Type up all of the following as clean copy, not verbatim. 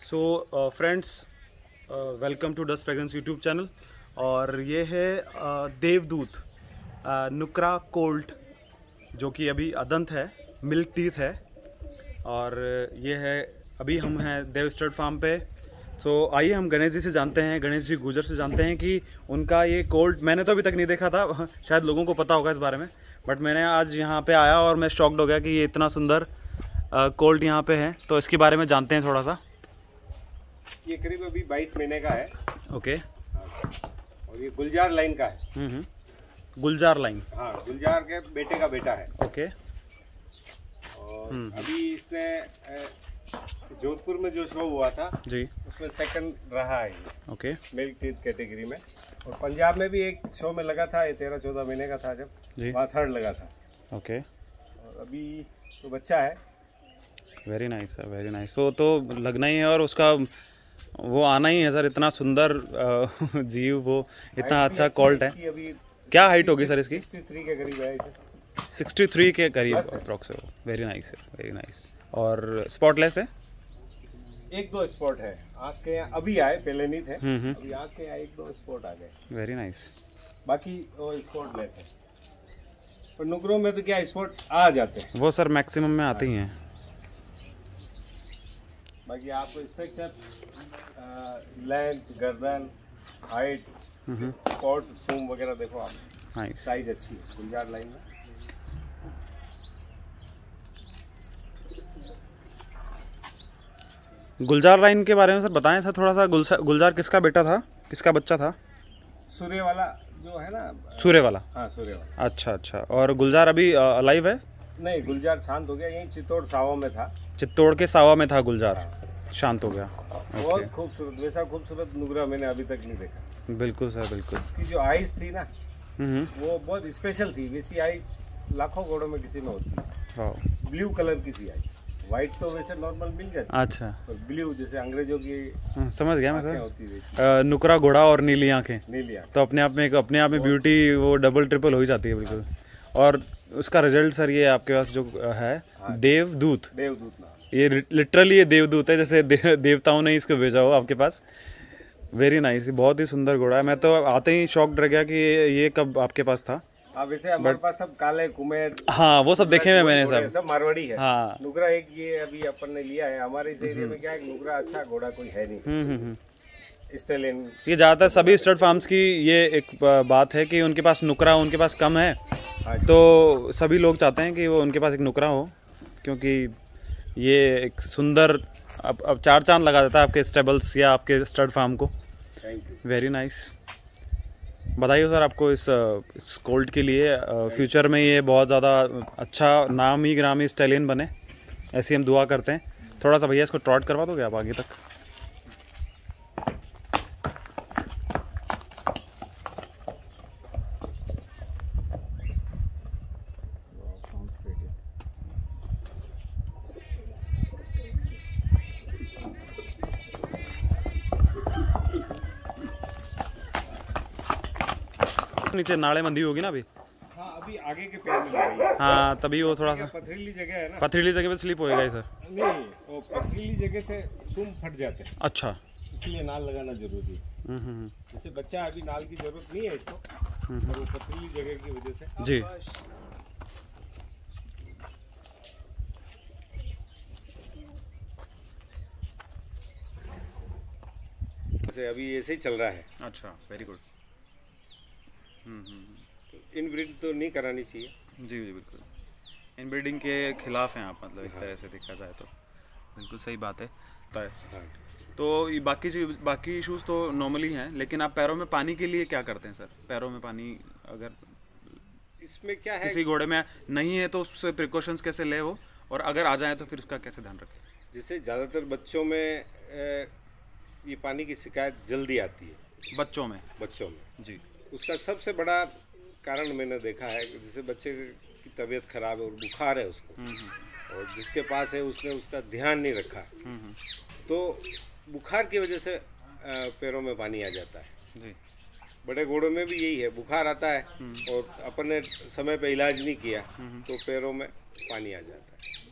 So friends, welcome to dust fragrance YouTube channel. और ये है देवदूत नुक्रा कोल्ट, जो कि अभी अदंत है, मिल्क टीथ है। और ये है, अभी हम हैं देव स्टड फार्म पे। सो आइए हम गणेश जी से जानते हैं, गणेश जी गुजर से जानते हैं कि उनका ये कोल्ट मैंने तो अभी तक नहीं देखा था, शायद लोगों को पता होगा इस बारे में, बट मैंने आज यहाँ पे आया और मैं शॉक्ड हो गया कि ये इतना सुंदर कोल्ट यहाँ पे है। तो इसके बारे में जानते हैं थोड़ा सा। ये करीब अभी 22 महीने का है। ओके। और ये गुलजार लाइन का है। गुलजार लाइन। हाँ, गुलजार के बेटे का बेटा है। ओके। और अभी इसने जोधपुर में जो शो हुआ था जी, उसमें सेकंड रहा है। ओके। मिल्क टीथ कैटेगरी में। और पंजाब में भी एक शो में लगा था, ये 13-14 महीने का था जब, वहाँ थर्ड लगा था। ओके। और अभी तो बच्चा है। Very nice sir, very nice. तो लगना ही है और उसका वो आना ही है सर, इतना सुंदर जीव, वो इतना अच्छा कोल्ट है। अभी क्या हाइट होगी सर इसकी? 63 के करीब है इसे। 63 के करीब अप्रॉक्स है। Very nice sir, very nice. और स्पॉटलेस है? एक दो स्पॉट है आँख के यहाँ, अभी आए, पहले नहीं थे। अभी आँख के यहाँ एक दो स्पॉट आ गए। Very nice. बाकी वो स्पॉटलेस है। और नुकरों में तो क्या स्पॉट आ जाते हैं, वो सर मैक्सिमम में आते ही हैं। बाकी आपको स्ट्रक्चर, लेंथ, गर्दन, हाइट, स्पॉट, सूम वगैरह देखो आप। नाइस। साइज अच्छी है गुलजार लाइन में। गुलजार लाइन के बारे में सर बताएं सर थोड़ा सा। गुलजार किसका बेटा था, किसका बच्चा था? सूर्य वाला जो है ना। सूर्य वाला। हाँ, सूर्य वाला। अच्छा अच्छा। और गुलजार अभी अलाइव है? नहीं, गुलजार शांत हो गया। यहीं चित्तौड़ सावा में था। चित्तौड़ के सावा में था गुलजार, शांत हो गया। बहुत खूबसूरत, वैसा खूबसूरत नुकरा मैंने अभी तक नहीं देखा। बिल्कुल सर, बिल्कुल। उसकी जो आइज थी ना, वो बहुत स्पेशल थी। वैसी आइज लाखों घोड़ों में किसी में होती है। ब्लू कलर की थी आइज। व्हाइट तो वैसे नॉर्मल मिल जाती है। अच्छा। और ब्लू जैसे अंग्रेजों की समझ गया मैं होती सर। नुकरा घोड़ा और नीली आंखें, नीली आंखें, तो अपने आप में ब्यूटी वो डबल ट्रिपल हो ही जाती है। बिल्कुल। और उसका रिजल्ट सर ये आपके पास जो है, देवदूत। देवदूत नाम। ये लिटरली ये देवदूत है, जैसे देवताओं ने इसको भेजा हो आपके पास। Very nice. बहुत ही सुंदर घोड़ा है। मैं तो आते ही शॉक्ड रह गया कि ये कब आपके पास था। वैसे हमारे पास सब काले कुमेर, हाँ वो सब देखे हुए मैंने, सब मारवाड़ी है। हाँ। नुकरा एक ये अभी अपन ने लिया है। हमारे इस एरिया में क्या है, नुकरा अच्छा घोड़ा कोई है नहीं। स्टेलियन ये ज्यादातर सभी स्टड फार्म्स की ये एक बात है कि उनके पास नुकरा उनके पास कम है। तो सभी लोग चाहते हैं कि वो उनके पास एक नुकरा हो, क्योंकि ये एक सुंदर अब चार चांद लगा देता है आपके स्टेबल्स या आपके स्टड फार्म को। Very nice. बताइए सर, आपको इस कोल्ट के लिए फ्यूचर में ये बहुत ज़्यादा अच्छा नामी ग्रामी स्टैलियन बने, ऐसी हम दुआ करते हैं। थोड़ा सा भैया इसको ट्रॉट करवा दोगे आप आगे तक? नीचे नाड़े मंदी होगी ना अभी? हाँ, अभी आगे के पैर में लगी है। हाँ, तभी वो थोड़ा सा पथरीली जगह है ना। पथरीली जगह पे स्लिप होएगा ही सर। नहीं, वो पथरीली जगह से सूम फट जाते हैं। अच्छा। इसलिए नाल लगाना जरूरी है। जैसे बच्चा अभी नाल की जरूरत नहीं है इसको, और वो पथरीली जगह की वजह से। जी। जैसे अभी ऐसे ही चल रहा है। अच्छा, वेरी गुड। इनब्रीड तो नहीं करानी चाहिए। जी जी बिल्कुल। इनब्रीडिंग के खिलाफ हैं आप, मतलब एक तरह से देखा जाए तो। बिल्कुल सही बात है। तो ये बाकी इश्यूज तो नॉर्मली हैं, लेकिन आप पैरों में पानी के लिए क्या करते हैं सर? पैरों में पानी अगर इसमें क्या है, किसी घोड़े में नहीं है तो उससे प्रिकॉशंस कैसे ले वो, और अगर आ जाए तो फिर उसका कैसे ध्यान रखें? जैसे ज़्यादातर बच्चों में ये पानी की शिकायत जल्दी आती है। बच्चों में जी। उसका सबसे बड़ा कारण मैंने देखा है, जैसे बच्चे की तबीयत खराब है और बुखार है उसको, और जिसके पास है उसने उसका ध्यान नहीं रखा, तो बुखार की वजह से पैरों में पानी आ जाता है। जी। बड़े घोड़ों में भी यही है, बुखार आता है और अपन ने समय पे इलाज नहीं किया तो पैरों में पानी आ जाता है।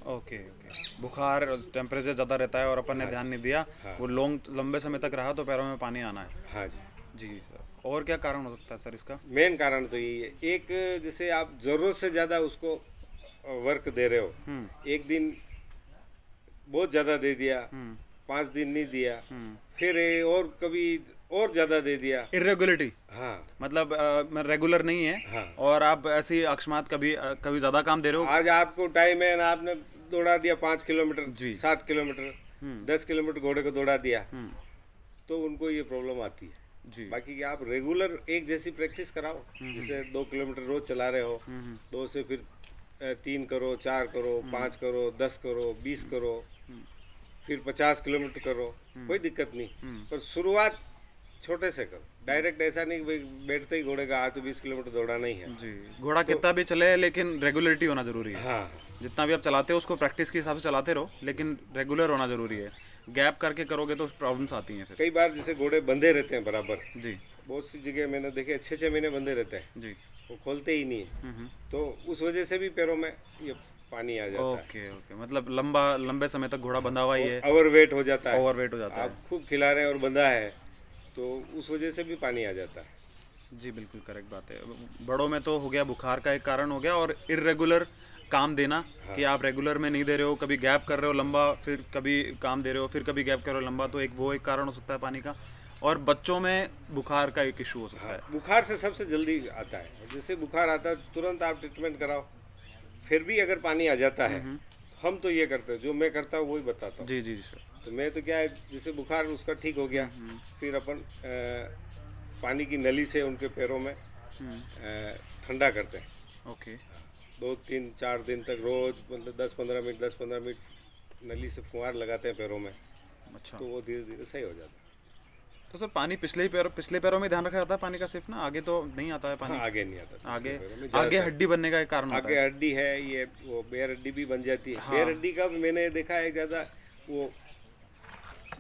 Okay okay. बुखार, टेम्परेचर ज़्यादा रहता है और अपन ने ध्यान नहीं दिया, वो लंबे समय तक रहा तो पैरों में पानी आना है। हाँ जी। जी सर, और क्या कारण हो सकता है सर इसका? मेन कारण तो यही है, एक जैसे आप ज़रूरत से ज़्यादा उसको वर्क दे रहे हो, एक दिन बहुत ज़्यादा दे दिया, 5 दिन नहीं दिया, फिर और कभी और ज़्यादा दे दिया। इरेगुलरिटी, हाँ मतलब रेगुलर नहीं है। हाँ। और आप ऐसी अकस्मात कभी कभी ज़्यादा काम दे रहे हो। आज आपको टाइम है ना, आपने दौड़ा दिया 5 किलोमीटर, जी। 7 किलोमीटर, 10 किलोमीटर घोड़े को दौड़ा दिया, तो उनको ये प्रॉब्लम आती है जी। बाकी कि आप रेगुलर एक जैसी प्रैक्टिस कराओ, जैसे 2 किलोमीटर रोज चला रहे हो, 2 से फिर 3 करो, 4 करो, 5 करो, 10 करो, 20 करो, फिर 50 किलोमीटर करो, कोई दिक्कत नहीं। पर शुरुआत छोटे से करो, डायरेक्ट ऐसा नहीं कि बैठते ही घोड़े का आज तो 20 किलोमीटर दौड़ाना ही है जी। घोड़ा कितना भी चले लेकिन रेगुलरिटी होना जरूरी है। हाँ, जितना भी आप चलाते हो उसको प्रैक्टिस के हिसाब से चलाते रहो, लेकिन रेगुलर होना जरूरी है। गैप करके करोगे तो प्रॉब्लम्स आती हैं फिर। कई बार जैसे घोड़े बंधे रहते हैं बराबर, जी बहुत सी जगह मैंने देखे 6-6 महीने बंधे रहते हैं, जी। वो खोलते ही नहीं है, तो उस वजह से भी पैरों में ये पानी आ जाता है। ओके ओके, मतलब लंबे समय तक घोड़ा बंधा हुआ ही है, ओवरवेट हो जाता है, ओवरवेट हो जाता है। आप खूब खिला रहे हैं और बंधा है, तो उस वजह से भी पानी आ जाता है। जी बिल्कुल करेक्ट बात है। बड़ों में तो हो गया, बुखार का एक कारण हो गया, और इरेगुलर काम देना, कि आप रेगुलर में नहीं दे रहे हो, कभी गैप कर रहे हो लंबा, फिर कभी काम दे रहे हो, फिर कभी गैप कर रहे हो लंबा, तो एक कारण हो सकता है पानी का। और बच्चों में बुखार का एक इशू हो सकता है। बुखार से सबसे जल्दी आता है, जैसे बुखार आता है तुरंत आप ट्रीटमेंट कराओ, फिर भी अगर पानी आ जाता है, हम तो ये करते हैं, जो मैं करता हूँ वही बताता हूँ। जी जी सर। तो मैं तो क्या है, जैसे बुखार उसका ठीक हो गया, फिर अपन पानी की नली से उनके पैरों में ठंडा करते हैं। ओके। 2-3-4 दिन तक रोज, मतलब 10-15 मिनट नली से फुहार लगाते हैं पैरों में, अच्छा। तो वो धीरे धीरे सही हो जाता है। तो सर पानी पिछले पैरों में ध्यान रखा जाता है पानी का सिर्फ ना, आगे तो नहीं आता है पानी। हाँ, आगे नहीं आता, आगे हड्डी बनने का एक कारण होता आगे हड्डी है, ये वो बेर हड्डी भी बन जाती है। बेर हड्डी का मैंने देखा है ज़्यादा, वो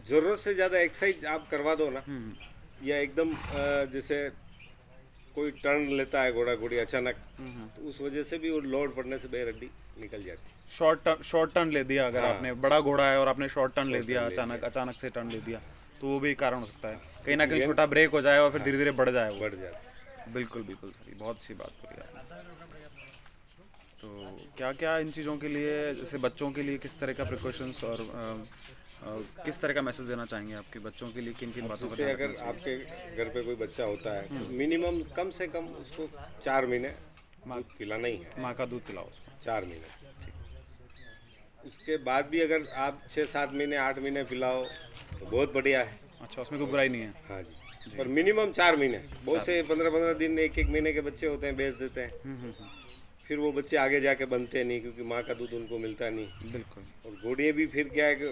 जरूरत से ज़्यादा एक्सरसाइज आप करवा दो ना, या एकदम जैसे कोई टर्न लेता है घोड़ा घोड़ी अचानक, तो उस वजह से भी वो लोड पड़ने से बेर हड्डी निकल जाती है। शॉर्ट टर्न ले दिया, अगर आपने बड़ा घोड़ा है और आपने शॉर्ट टर्न ले दिया, अचानक से टर्न ले दिया, तो वो भी कारण हो सकता है। कहीं ना कहीं छोटा ब्रेक हो जाए और फिर धीरे धीरे बढ़ जाए वो। बढ़ जाता है। बिल्कुल बिल्कुल सही, बहुत अच्छी बात करी आपने। तो क्या क्या इन चीज़ों के लिए, जैसे बच्चों के लिए किस तरह का प्रिकॉशंस और किस तरह का मैसेज देना चाहेंगे आपके बच्चों के लिए, किन किन बातों जैसे अगर आपके घर पे कोई बच्चा होता है, तो मिनिमम कम से कम उसको 4 महीने दूध पिलाना ही है। माँ का दूध पिलाओ उसको 4 महीने। उसके बाद भी अगर आप 6-7 महीने 8 महीने पिलाओ तो बहुत बढ़िया है। अच्छा, उसमें कोई बुराई नहीं है। हाँ जी, पर मिनिमम 4 महीने। बहुत से 15-15 दिन, 1-1 महीने के बच्चे होते हैं, बेच देते हैं, फिर वो बच्चे आगे जाके बनते नहीं, क्योंकि माँ का दूध उनको मिलता नहीं। बिल्कुल। और घोड़ियाँ भी फिर क्या है कि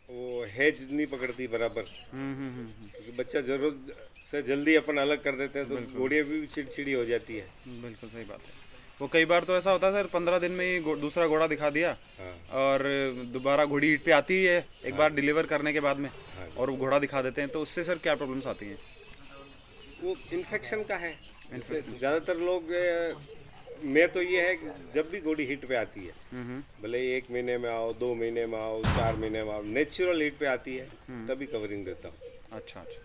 वो हेज नहीं पकड़ती बराबर, क्योंकि बच्चा जरूरत से जल्दी अपन अलग कर देते हैं, तो घोड़ियाँ भी चिड़चिड़ी हो जाती है। बिल्कुल सही बात है। वो कई बार तो ऐसा होता है सर, 15 दिन में ही दूसरा घोड़ा दिखा दिया, और दोबारा घोड़ी ईट पे आती है एक बार डिलीवर करने के बाद में, और घोड़ा दिखा देते हैं, तो उससे सर क्या प्रॉब्लम्स आती हैं? वो इन्फेक्शन का है। ज़्यादातर लोग, मैं तो ये है कि जब भी घोड़ी हिट पे आती है, भले 1 महीने में आओ, 2 महीने में आओ, 4 महीने में आओ, नेचुरल हिट पे आती है तभी कवरिंग देता हूँ। अच्छा अच्छा,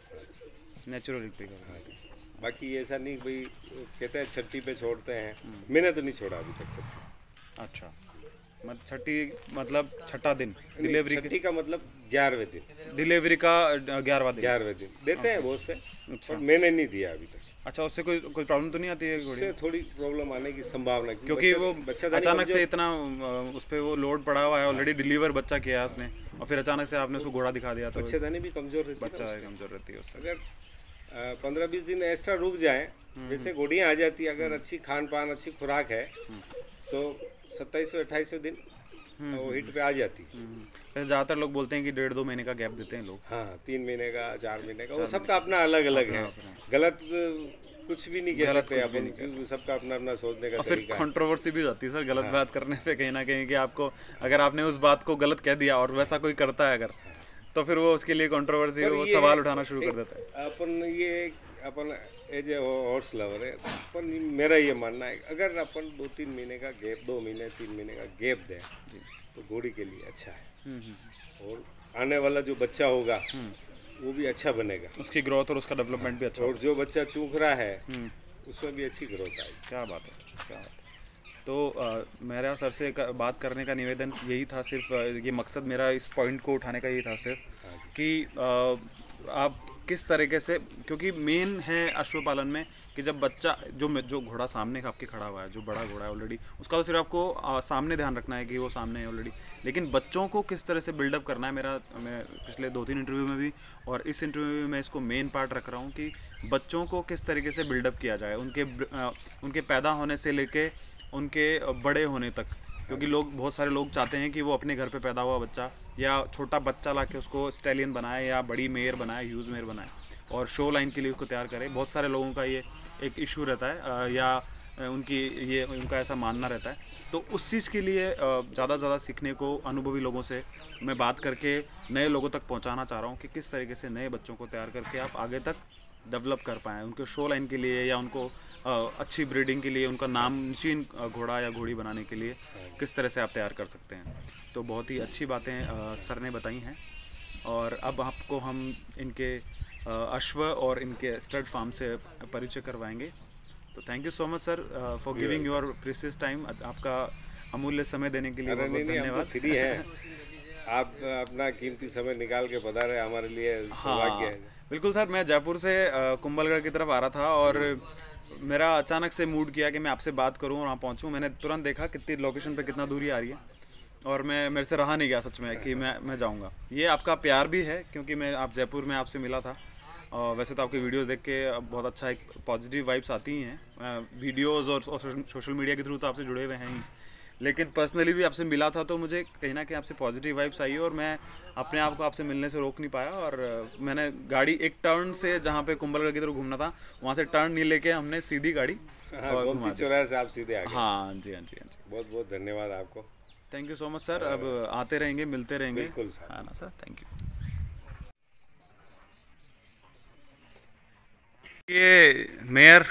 नेचुरल हिट पे कवरिंग। बाकी ऐसा नहीं भाई कहते हैं छठी पे छोड़ते हैं, मैंने तो नहीं छोड़ा अभी तक छठी। अच्छा, छठी मतलब छठा दिन डिलीवरी? छठी का मतलब 11वें दिन, डिलीवरी का 11वां दिन देते हैं बहुत से। पर मैंने नहीं दिया अभी तक। अच्छा, उससे कोई प्रॉब्लम तो नहीं आती है? उससे थोड़ी प्रॉब्लम आने की संभावना, क्योंकि वो अचानक से इतना उस पर वो लोड पड़ा हुआ है, ऑलरेडी डिलीवर बच्चा किया है उसने, और फिर अचानक से आपने उसको घोड़ा दिखा दिया, तो बच्चेदानी भी कमजोर रहती है, बच्चा कमजोर रहती है उससे। अगर 15-20 दिन एक्स्ट्रा रुक जाए, जैसे घोड़ियाँ आ जाती है, अगर अच्छी खान पान अच्छी खुराक है, तो 27वें-28वें दिन वो हिट पे आ जाती है। वैसे ज़्यादातर लोग बोलते हैं कि 1.5-2 महीने का गैप देते हैं लोग। हाँ, 3 महीने का, 4 महीने का, वो सबका अपना अलग अलग है। गलत कुछ भी नहीं कह सकते अपन, क्योंकि सबका अपना अपना सोचने का तरीका है। फिर कंट्रोवर्सी भी हो जाती है सर गलत बात करने पे, कहीं ना कहीं, कि आपको अगर आपने उस बात को गलत कह दिया और वैसा कोई करता है अगर, तो फिर वो उसके लिए कंट्रोवर्सी, वो सवाल उठाना शुरू कर देता है। अपन ये अपन एज ए हॉर्स लवर है, अपन मेरा ये मानना है अगर अपन 2-3 महीने का गैप, 2 महीने 3 महीने का गैप दें तो घोड़ी के लिए अच्छा है। और आने वाला जो बच्चा होगा वो भी अच्छा बनेगा, उसकी ग्रोथ और उसका डेवलपमेंट भी अच्छा और जो बच्चा चूक रहा है उसमें भी अच्छी ग्रोथ आएगी। क्या बात है, क्या बात है। तो मेरा सर से बात करने का निवेदन यही था, सिर्फ ये मकसद मेरा इस पॉइंट को उठाने का यही था सिर्फ कि आप किस तरीके से, क्योंकि मेन है अश्वपालन में कि जब बच्चा जो घोड़ा सामने आपके खड़ा हुआ है, जो बड़ा घोड़ा है ऑलरेडी, उसका तो सिर्फ आपको सामने ध्यान रखना है कि वो सामने है ऑलरेडी, लेकिन बच्चों को किस तरह से बिल्डअप करना है। मैं पिछले 2-3 इंटरव्यू में भी और इस इंटरव्यू में मैं इसको मेन पार्ट रख रहा हूँ कि बच्चों को किस तरीके से बिल्डअप किया जाए, उनके पैदा होने से लेके उनके बड़े होने तक, क्योंकि बहुत सारे लोग चाहते हैं कि वो अपने घर पे पैदा हुआ बच्चा या छोटा बच्चा लाके उसको स्टैलियन बनाए या बड़ी मेयर बनाए, ह्यूज मेयर बनाए और शो लाइन के लिए उसको तैयार करे। बहुत सारे लोगों का ये एक इशू रहता है या उनका ऐसा मानना रहता है। तो उस चीज़ के लिए ज़्यादा से ज़्यादा सीखने को अनुभवी लोगों से मैं बात करके नए लोगों तक पहुंचाना चाह रहा हूं कि किस तरीके से नए बच्चों को तैयार करके आप आगे तक डेवलप कर पाएँ, उनको शो लाइन के लिए या उनको अच्छी ब्रीडिंग के लिए, उनका नामचीन घोड़ा या घोड़ी बनाने के लिए किस तरह से आप तैयार कर सकते हैं। तो बहुत ही अच्छी बातें सर ने बताई हैं और अब आपको हम इनके अश्व और इनके स्टड फार्म से परिचय करवाएंगे। तो thank you so much sir for giving your precious time, आपका अमूल्य समय देने के लिए बहुत बहुत धन्यवाद। फ्री है, आप अपना कीमती समय निकाल के पधारे, हमारे लिए सौभाग्य है। बिल्कुल सर, मैं जयपुर से कुंभलगढ़ की तरफ आ रहा था और मेरा अचानक से मूड किया कि मैं आपसे बात करूं और वहाँ पहुंचूं। मैंने तुरंत देखा कितनी लोकेशन पे कितना दूरी आ रही है और मेरे से रहा नहीं गया सच में कि मैं जाऊंगा। ये आपका प्यार भी है क्योंकि आप जयपुर में आपसे मिला था और वैसे तो आपकी वीडियोस देख के बहुत अच्छा एक पॉजिटिव वाइब्स आती हैं वीडियोस और सोशल मीडिया के थ्रू तो आपसे जुड़े हुए हैं ही, लेकिन पर्सनली भी आपसे मिला था तो मुझे कहीं ना कहीं आपसे पॉजिटिव वाइब्स आई और मैं अपने आप को आपसे मिलने से रोक नहीं पाया। और मैंने गाड़ी एक टर्न से, जहाँ पे कुंभलगढ़ की तरफ घूमना था, वहाँ से टर्न नहीं लेके हमने सीधी गाड़ी गोमती चौराहे से आप सीधे आ गए। हाँ जी, हाँ जी, हाँ जी। बहुत बहुत धन्यवाद आपको। Thank you so much sir. अब आते रहेंगे, मिलते रहेंगे। बिल्कुल सर। हाँ ना सर, थैंक यू। ये मेयर,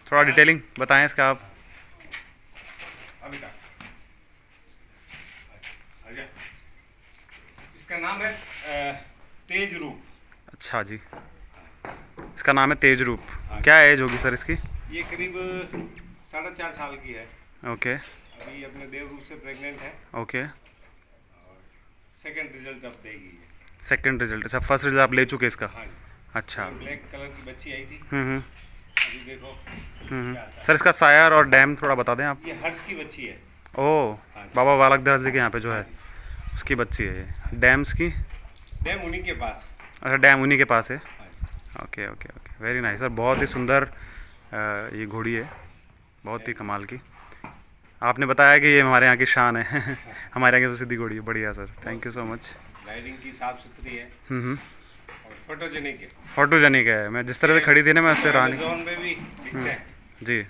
थोड़ा डिटेलिंग बताएं इसका आप। इसका नाम है तेज रूप। अच्छा जी, इसका नाम है तेज रूप। क्या एज होगी सर इसकी? ये करीब 4.5 साल की है। ओके। अभी अपने देव रूप से प्रेग्नेंट है। ओके। सेकंड रिजल्ट अब देगी। Second result? अच्छा, फर्स्ट रिजल्ट आप ले चुके इसका? हाँ। अच्छा। ब्लैक कलर की बच्ची आई थी। अभी देखो। सर इसका सायर और डैम थोड़ा बता दें आप। ये हर्ष की बच्ची है। ओह, बाबा बालक दास जी के यहाँ पे जो है उसकी बच्ची है ये। डैम्स की? डैम उन्हीं के पास। अच्छा, डैम उन्हीं के पास है। Okay okay okay, very nice sir. बहुत ही सुंदर ये घोड़ी है, बहुत ही कमाल की। आपने बताया कि ये हमारे यहाँ की शान है हमारे यहाँ की प्रसिद्धि घोड़ी है। बढ़िया sir, thank you so much. Riding की साफ सुथरी है और फोटोजेनिक है। फोटोजेनिक है। मैं जिस तरह से खड़ी थी ना, मैं उससे रहा नहीं। में भी दिखता है। जी।